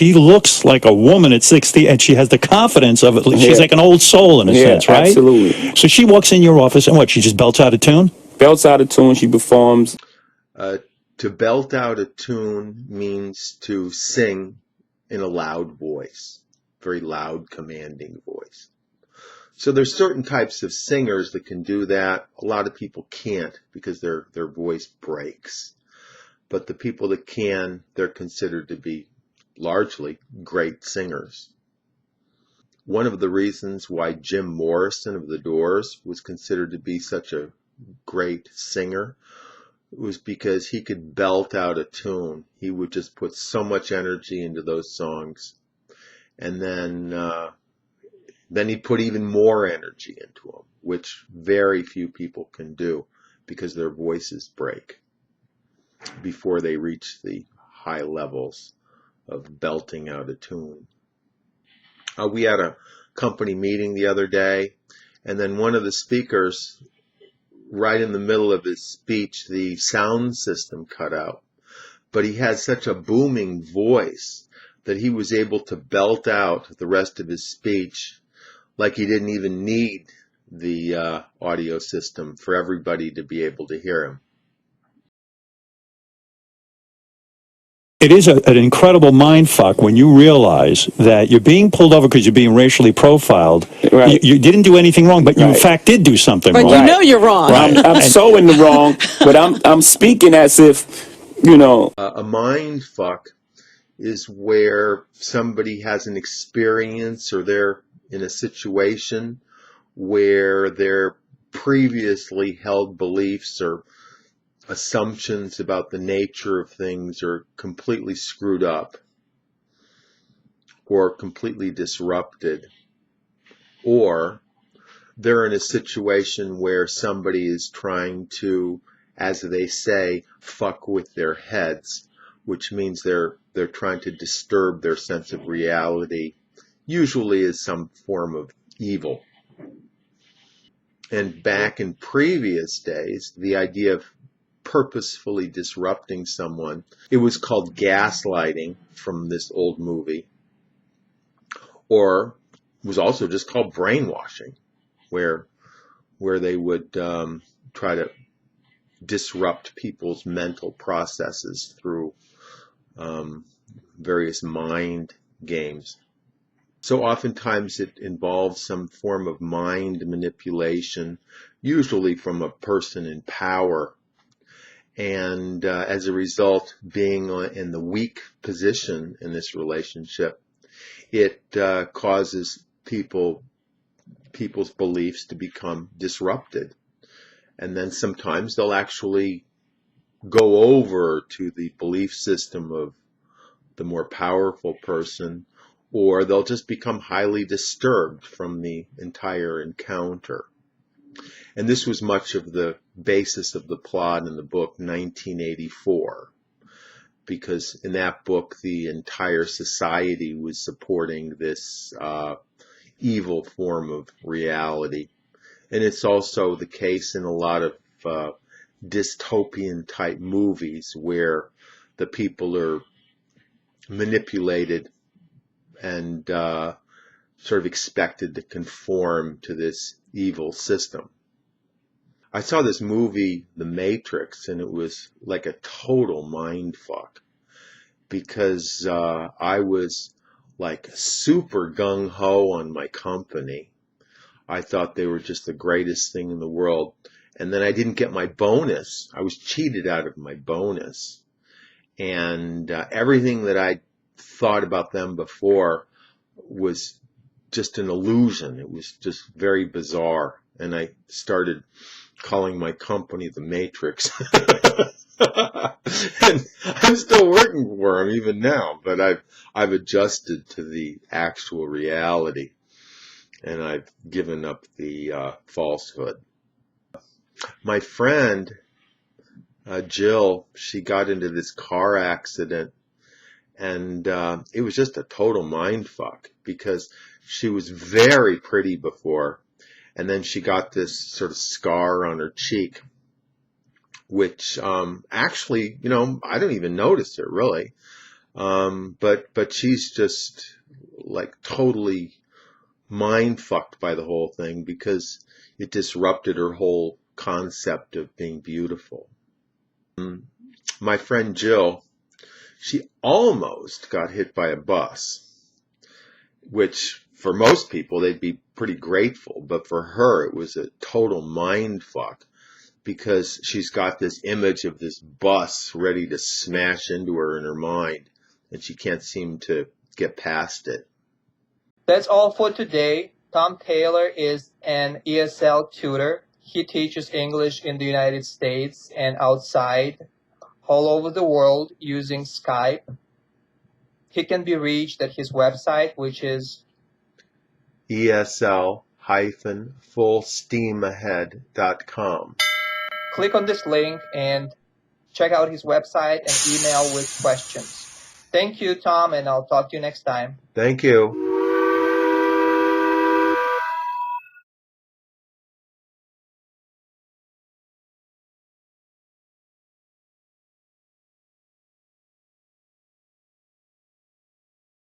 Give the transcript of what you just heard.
She looks like a woman at 60, and she has the confidence of it. She's Yeah. like an old soul in a sense, right? Absolutely. So she walks in your office, and what? She just belts out a tune? Belts out of tune. She performs. To belt out a tune means to sing in a loud voice, very loud, commanding voice. So there's certain types of singers that can do that. A lot of people can't because their voice breaks. But the people that can, they're considered to be largely great singers. One of the reasons why Jim Morrison of the Doors was considered to be such a great singer was because he could belt out a tune. He would just put so much energy into those songs. And then he'd put even more energy into them, which very few people can do because their voices break before they reach the high levels of belting out a tune. We had a company meeting the other day, and then one of the speakers, right in the middle of his speech, the sound system cut out. But he had such a booming voice that he was able to belt out the rest of his speech like he didn't even need the audio system for everybody to be able to hear him. It is an incredible mind fuck when you realize that you're being pulled over because you're being racially profiled. Right. You didn't do anything wrong, but you in Right. fact did do something But wrong. you know you're wrong. Right. I'm so in the wrong, but I'm speaking as if, you know. A mind fuck is where somebody has an experience or they're in a situation where their previously held beliefs or assumptions about the nature of things are completely screwed up or completely disrupted, or they're in a situation where somebody is trying to, as they say, fuck with their heads, which means they're trying to disturb their sense of reality, usually as some form of evil. And back in previous days, the idea of purposefully disrupting someone, it was called gaslighting from this old movie, or was also just called brainwashing, where they would try to disrupt people's mental processes through various mind games. So oftentimes it involves some form of mind manipulation, usually from a person in power. And as a result, being in the weak position in this relationship, it causes people's beliefs to become disrupted. And then sometimes they'll actually go over to the belief system of the more powerful person, or they'll just become highly disturbed from the entire encounter. And this was much of the basis of the plot in the book 1984, because in that book the entire society was supporting this evil form of reality. And it's also the case in a lot of dystopian type movies where the people are manipulated and sort of expected to conform to this evil system. I saw this movie, The Matrix, and it was like a total mind fuck because I was like super gung-ho on my company. I thought they were just the greatest thing in the world. And then I didn't get my bonus. I was cheated out of my bonus. And everything that I thought about them before was just an illusion. It was just very bizarre. And I started calling my company The Matrix. And I'm still working for them even now, but I've adjusted to the actual reality. And I've given up the falsehood. My friend, Jill, she got into this car accident, and it was just a total mind fuck because she was very pretty before, and then she got this sort of scar on her cheek, which actually, I don't even notice it really. But she's just like totally mind fucked by the whole thing because it disrupted her whole concept of being beautiful. My friend Jill, she almost got hit by a bus, which for most people they'd be pretty grateful, but for her it was a total mind fuck because she's got this image of this bus ready to smash into her in her mind, and she can't seem to get past it. That's all for today. Tom Taylor is an ESL tutor. He teaches English in the United States and outside, all over the world using Skype. He can be reached at his website, which is ESL-fullsteamahead.com. click on this link and check out his website and email with questions. Thank you, Tom, and I'll talk to you next time. Thank you.